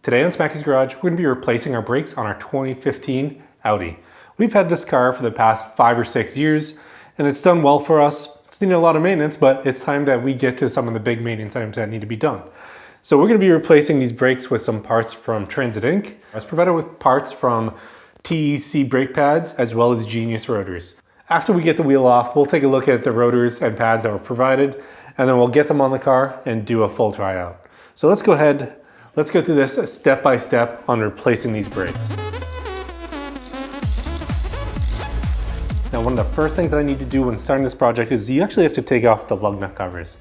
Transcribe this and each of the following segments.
Today on Smackey's Garage, we're going to be replacing our brakes on our 2015 Audi. We've had this car for the past 5 or 6 years, and it's done well for us. It's needed a lot of maintenance, but it's time that we get to some of the big maintenance items that need to be done. So we're going to be replacing these brakes with some parts from Transit Inc. It's provided with parts from TEC brake pads as well as Genius rotors. After we get the wheel off, we'll take a look at the rotors and pads that were provided, and then we'll get them on the car and do a full tryout. So let's go through this step by step on replacing these brakes. Now, one of the first things that I need to do when starting this project is you actually have to take off the lug nut covers.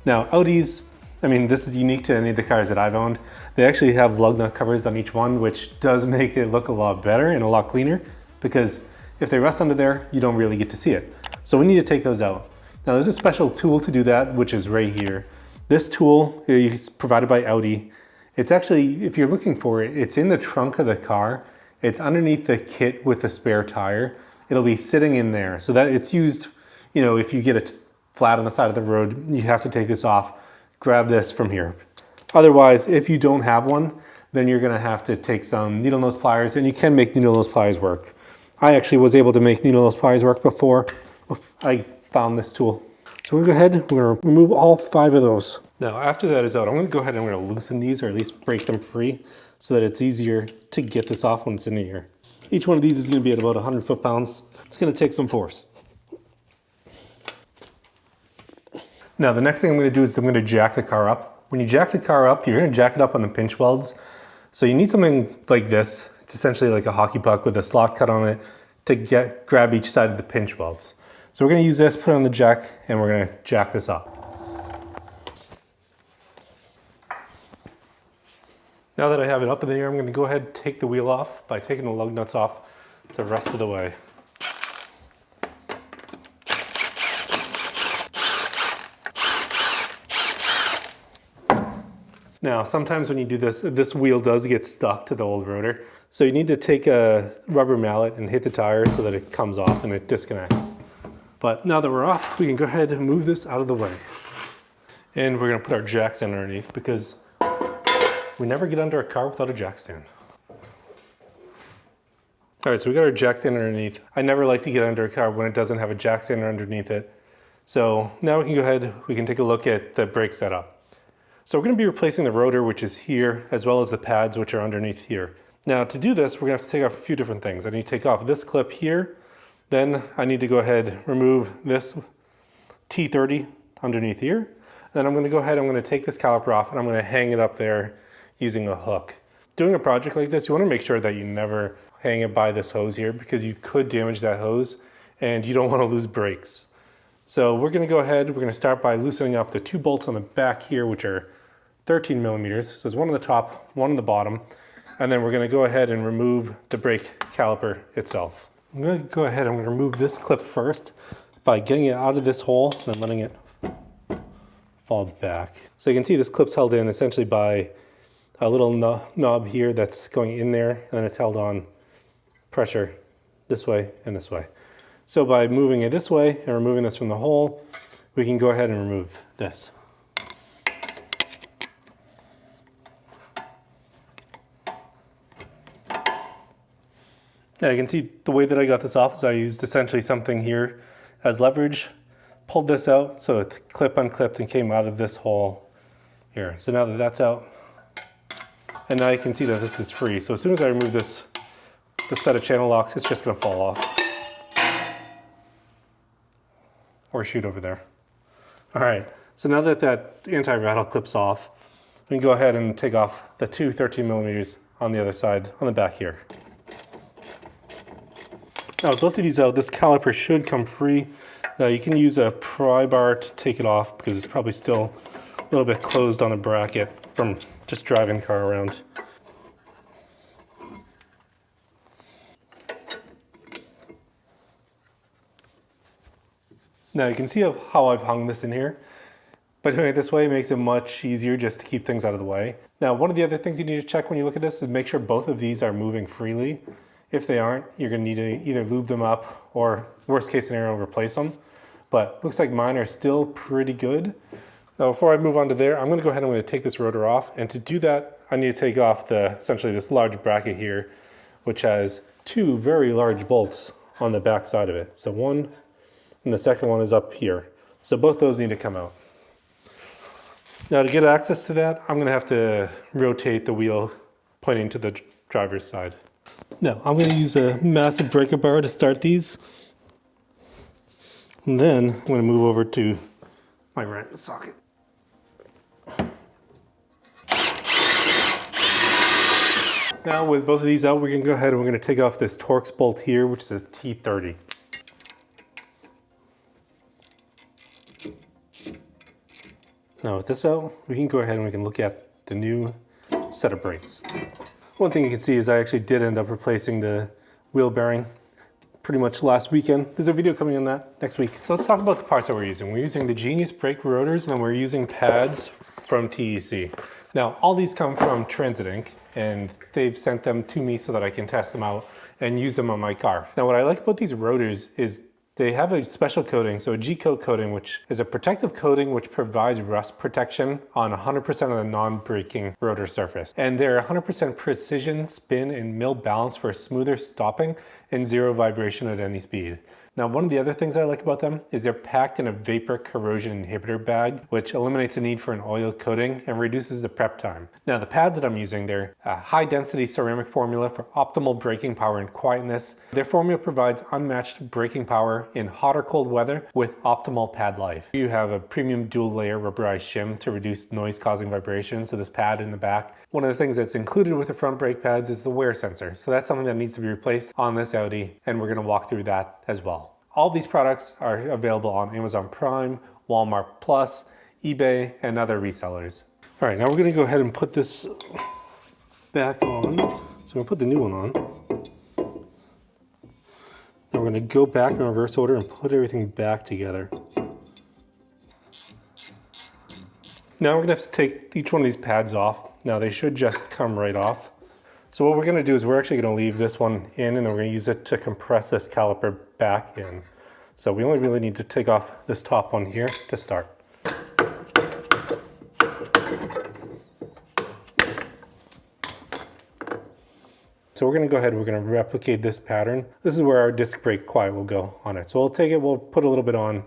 Now, Audis, this is unique to any of the cars that I've owned. They actually have lug nut covers on each one, which does make it look a lot better and a lot cleaner, because if they rest under there, you don't really get to see it. So we need to take those out. Now, there's a special tool to do that, which is right here. This tool is provided by Audi. It's actually, if you're looking for it, it's in the trunk of the car. It's underneath the kit with the spare tire. It'll be sitting in there. So that it's used, if you get it flat on the side of the road, you have to take this off, grab this from here. Otherwise, if you don't have one, then you're gonna have to take some needle nose pliers, and you can make needle nose pliers work. I actually was able to make needle nose pliers work before I found this tool. So we're gonna go ahead, we're gonna remove all 5 of those. Now, after that is out, I'm gonna go ahead and I'm gonna loosen these, or at least break them free, so that it's easier to get this off when it's in the air. Each one of these is gonna be at about 100 foot-pounds. It's gonna take some force. Now, the next thing I'm gonna do is I'm gonna jack the car up. When you jack the car up, you're gonna jack it up on the pinch welds. So you need something like this. It's essentially like a hockey puck with a slot cut on it to grab each side of the pinch welds. So we're gonna use this, put it on the jack, and we're gonna jack this up. Now that I have it up in the air, I'm gonna go ahead and take the wheel off by taking the lug nuts off the rest of the way. Now, sometimes when you do this, this wheel does get stuck to the old rotor. So you need to take a rubber mallet and hit the tire so that it comes off and it disconnects. But now that we're off, we can go ahead and move this out of the way. And we're gonna put our jack stand underneath, because we never get under a car without a jack stand. All right, so we got our jack stand underneath. I never like to get under a car when it doesn't have a jack stand underneath it. So now we can go ahead, we can take a look at the brake setup. So we're gonna be replacing the rotor, which is here, as well as the pads, which are underneath here. Now, to do this, we're gonna have to take off a few different things. I need to take off this clip here. Then I need to go ahead, remove this T30 underneath here. Then I'm gonna go ahead, I'm gonna take this caliper off, and I'm gonna hang it up there using a hook. Doing a project like this, you wanna make sure that you never hang it by this hose here, because you could damage that hose and you don't wanna lose brakes. So we're gonna go ahead, we're gonna start by loosening up the 2 bolts on the back here, which are 13 millimeters. So there's one on the top, one on the bottom. And then we're gonna go ahead and remove the brake caliper itself. I'm gonna go ahead, I'm gonna remove this clip first by getting it out of this hole and then letting it fall back. So you can see this clip's held in essentially by a little knob here that's going in there, and then it's held on pressure this way and this way. So by moving it this way and removing this from the hole, we can go ahead and remove this. Now you can see the way that I got this off is I used essentially something here as leverage, pulled this out so it clip unclipped and came out of this hole here. So now that that's out, and now you can see that this is free. So as soon as I remove this set of channel locks, it's just gonna fall off. Or shoot over there. All right, so now that that anti-rattle clips off, we can go ahead and take off the 2 13 millimeters on the other side, on the back here. Now with both of these out, this caliper should come free. Now you can use a pry bar to take it off, because it's probably still a little bit closed on the bracket from just driving the car around. Now you can see how I've hung this in here. But doing it this way makes it much easier just to keep things out of the way. Now, one of the other things you need to check when you look at this is make sure both of these are moving freely. If they aren't, you're gonna need to either lube them up or, worst case scenario, replace them. But looks like mine are still pretty good. Now, before I move on to there, I'm gonna go ahead and I'm gonna take this rotor off. And to do that, I need to take off essentially this large bracket here, which has two very large bolts on the back side of it. So one, and the second one is up here. So both those need to come out. Now to get access to that, I'm gonna have to rotate the wheel pointing to the driver's side. Now I'm gonna use a massive breaker bar to start these. And then I'm gonna move over to my wrench socket. Now with both of these out, we're gonna go ahead and we're gonna take off this Torx bolt here, which is a T30. Now with this out, we can go ahead and we can look at the new set of brakes. One thing you can see is I actually did end up replacing the wheel bearing pretty much last weekend. There's a video coming on that next week. So let's talk about the parts that we're using. We're using the Genius brake rotors, and then we're using pads from TEC. Now, all these come from Transit Inc., and they've sent them to me so that I can test them out and use them on my car. Now, what I like about these rotors is they have a special coating, so a G-coat coating, which is a protective coating which provides rust protection on 100% of the non-braking rotor surface. And they're 100% precision spin and mill balance for smoother stopping and zero vibration at any speed. Now, one of the other things I like about them is they're packed in a vapor corrosion inhibitor bag, which eliminates the need for an oil coating and reduces the prep time. Now, the pads that I'm using, they're a high density ceramic formula for optimal braking power and quietness. Their formula provides unmatched braking power in hot or cold weather with optimal pad life. You have a premium dual layer rubberized shim to reduce noise causing vibration, so this pad in the back. One of the things that's included with the front brake pads is the wear sensor. So that's something that needs to be replaced on this Audi, and we're gonna walk through that as well. All these products are available on Amazon Prime, Walmart Plus, eBay, and other resellers. All right, now we're gonna go ahead and put this back on. So we'll put the new one on. Then we're gonna go back in reverse order and put everything back together. Now we're gonna have to take each one of these pads off. Now they should just come right off. So what we're gonna do is we're actually gonna leave this one in, and then we're gonna use it to compress this caliper back in. So we only really need to take off this top one here to start. So we're gonna go ahead and we're gonna replicate this pattern. This is where our disc brake quiet will go on it. So we'll take it, we'll put a little bit on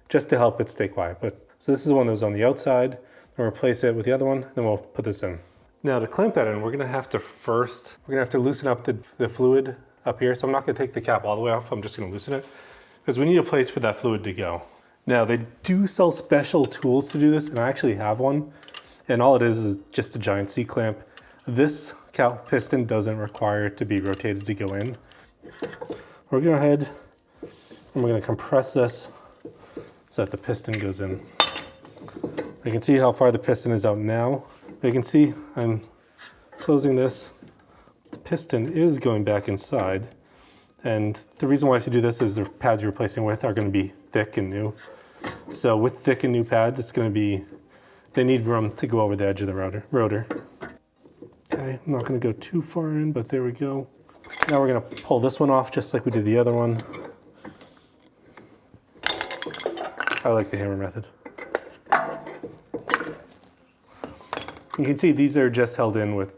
just to help it stay quiet. So this is one that was on the outside, we'll replace it with the other one, then we'll put this in. Now to clamp that in, we're gonna have to loosen up the fluid up here. So I'm not gonna take the cap all the way off, I'm just gonna loosen it because we need a place for that fluid to go. Now they do sell special tools to do this, and I actually have one. And all it is just a giant C-clamp. This piston doesn't require it to be rotated to go in. We're gonna go ahead and we're gonna compress this so that the piston goes in. You can see how far the piston is out now. You can see I'm closing this. The piston is going back inside. And the reason why I have to do this is the pads you're replacing with are going to be thick and new. So with thick and new pads, they need room to go over the edge of the rotor. Okay, I'm not going to go too far in, but there we go. Now we're going to pull this one off just like we did the other one. I like the hammer method. You can see these are just held in with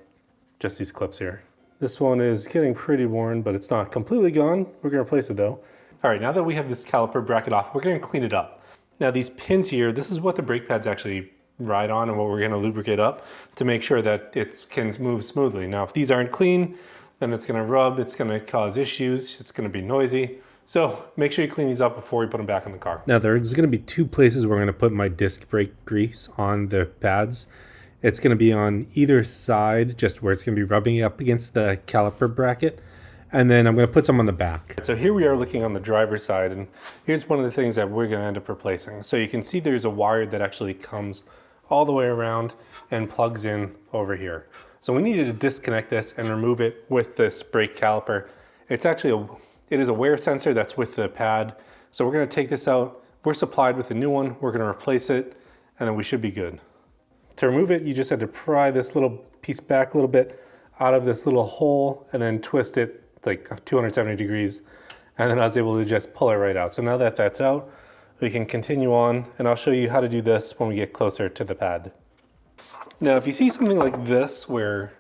just these clips here. This one is getting pretty worn, but it's not completely gone. We're gonna replace it though. All right, now that we have this caliper bracket off, we're gonna clean it up. Now these pins here, this is what the brake pads actually ride on and what we're gonna lubricate up to make sure that it can move smoothly. Now, if these aren't clean, then it's gonna rub, it's gonna cause issues, it's gonna be noisy. So make sure you clean these up before you put them back in the car. Now there's gonna be two places where I'm gonna put my disc brake grease on the pads. It's going to be on either side, just where it's going to be rubbing up against the caliper bracket. And then I'm going to put some on the back. So here we are looking on the driver's side, and here's one of the things that we're going to end up replacing. So you can see there's a wire that actually comes all the way around and plugs in over here. So we needed to disconnect this and remove it with this brake caliper. It is a wear sensor that's with the pad. So we're going to take this out. We're supplied with a new one. We're going to replace it, and then we should be good. To remove it, you just had to pry this little piece back a little bit out of this little hole and then twist it like 270 degrees. And then I was able to just pull it right out. So now that that's out, we can continue on, and I'll show you how to do this when we get closer to the pad. Now, if you see something like this where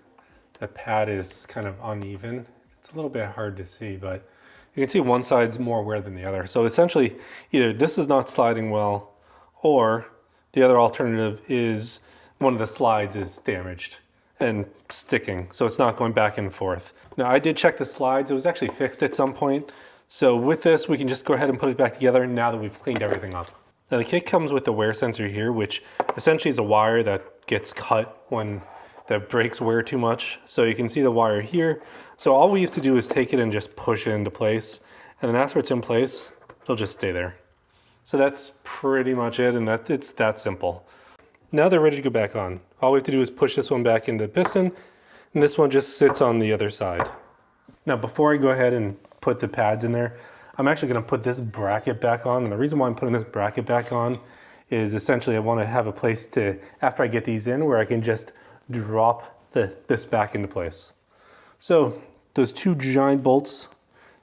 the pad is kind of uneven, it's a little bit hard to see, but you can see one side's more wear than the other. So essentially, either this is not sliding well, or the other alternative is one of the slides is damaged and sticking, so it's not going back and forth. Now, I did check the slides. It was actually fixed at some point. So with this, we can just go ahead and put it back together now that we've cleaned everything up. Now, the kit comes with the wear sensor here, which essentially is a wire that gets cut when the brakes wear too much. So you can see the wire here. So all we have to do is take it and just push it into place. And then after it's in place, it'll just stay there. So that's pretty much it, and it's that simple. Now they're ready to go back on. All we have to do is push this one back into the piston, and this one just sits on the other side. Now, before I go ahead and put the pads in there, I'm actually going to put this bracket back on. And the reason why I'm putting this bracket back on is essentially I want to have a place to, after I get these in, where I can just drop this back into place. So those two giant bolts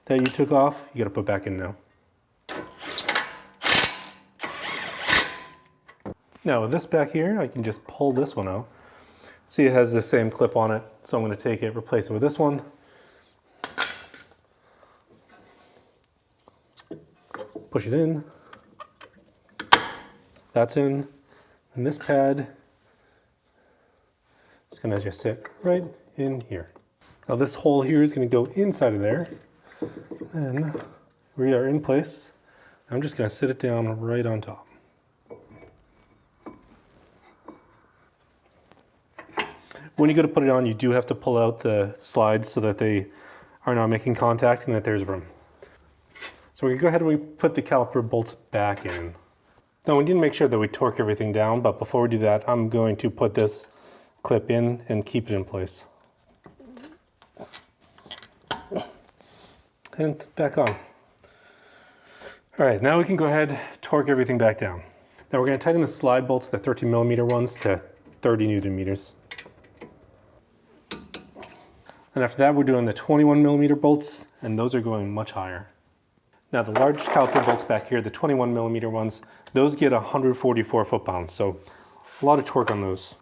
that you took off, you got to put back in now. Now with this back here, I can just pull this one out. See, it has the same clip on it, so I'm going to take it, replace it with this one. Push it in. That's in. And this pad is going to just sit right in here. Now this hole here is going to go inside of there. And we are in place. I'm just going to sit it down right on top. When you go to put it on, you do have to pull out the slides so that they are not making contact and that there's room. So we can go ahead and we put the caliper bolts back in. Now we need to make sure that we torque everything down, but before we do that, I'm going to put this clip in and keep it in place. And back on. All right, now we can go ahead, torque everything back down. Now we're going to tighten the slide bolts, the 13 millimeter ones, to 30 Newton meters. And after that, we're doing the 21 millimeter bolts, and those are going much higher. Now the large caliper bolts back here, the 21 millimeter ones, those get 144 foot-pounds, so a lot of torque on those.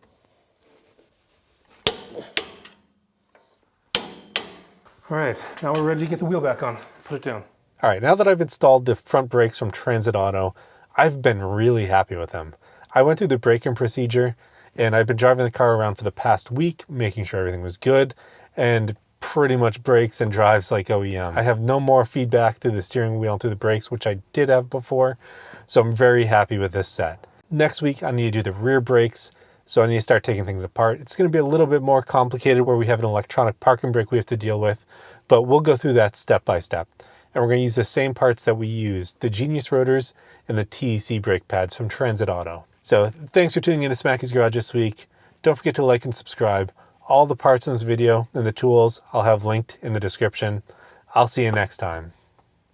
All right, now we're ready to get the wheel back on. Put it down. All right, now that I've installed the front brakes from Transit Auto, I've been really happy with them. I went through the braking procedure, and I've been driving the car around for the past week, making sure everything was good, and pretty much brakes and drives like OEM. I have no more feedback through the steering wheel and through the brakes, which I did have before, so I'm very happy with this set. Next week, I need to do the rear brakes, so I need to start taking things apart. It's going to be a little bit more complicated where we have an electronic parking brake we have to deal with, but we'll go through that step by step. And we're going to use the same parts that we used, the Genius Rotors and the TEC brake pads from Transit Auto. So thanks for tuning in to Smackey's Garage this week. Don't forget to like and subscribe. All the parts in this video and the tools I'll have linked in the description. I'll see you next time.